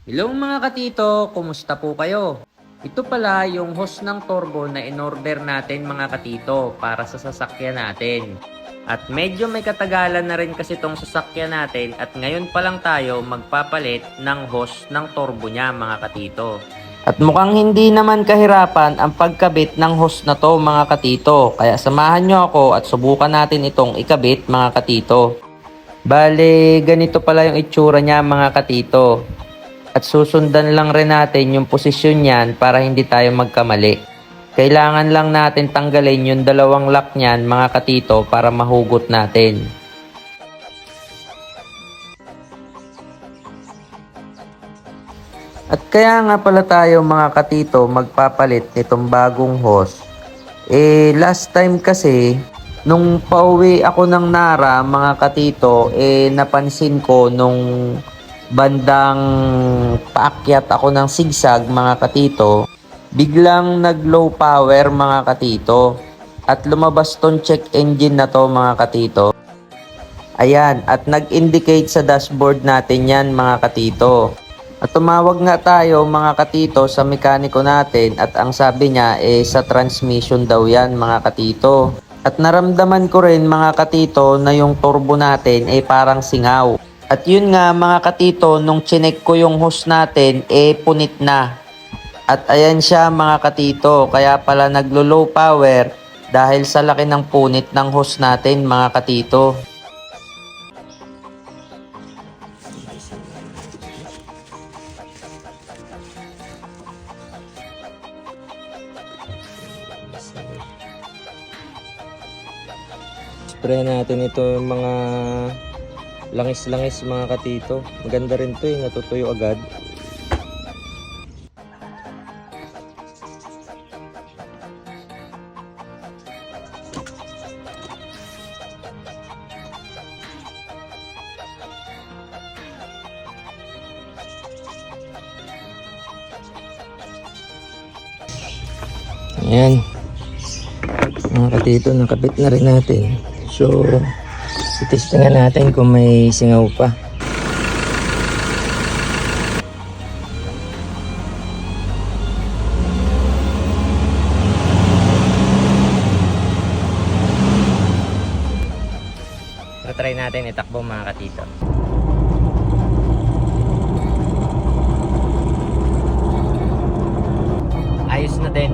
Hello mga katito, kumusta po kayo? Ito pala yung hose ng turbo na in-order natin mga katito para sa sasakyan natin. At medyo may katagalan na rin kasi itong sasakyan natin at ngayon pa lang tayo magpapalit ng hose ng turbo niya mga katito. At mukhang hindi naman kahirapan ang pagkabit ng hose na to mga katito. Kaya samahan nyo ako at subukan natin itong ikabit mga katito. Bale, ganito pala yung itsura niya mga katito. At susundan lang rin natin yung posisyon niyan para hindi tayo magkamali. Kailangan lang natin tanggalin yung dalawang lock niyan mga katito para mahugot natin. At kaya nga pala tayo mga katito magpapalit nitong bagong hose. Last time kasi nung pauwi ako ng Nara mga katito, napansin ko nung bandang paakyat ako ng sigsag mga katito, biglang nag low power mga katito at lumabas tong check engine na to mga katito. Ayan, at nag-indicate sa dashboard natin yan mga katito. At tumawag nga tayo mga katito sa mekaniko natin at ang sabi niya sa transmission daw yan mga katito. At naramdaman ko rin mga katito na yung turbo natin parang singaw. At yun nga mga katito, nung chinek ko yung hose natin, punit na. At ayan siya mga katito, kaya pala naglo-low power dahil sa laki ng punit ng hose natin mga katito. Spray natin ito yung mga langis-langis mga katito. Maganda rin to natutuyo agad. Ayan. Mga katito, nakabit na rin natin. So, itestingan natin kung may singaw pa. Try natin itakbo mga katito. Ayos na din.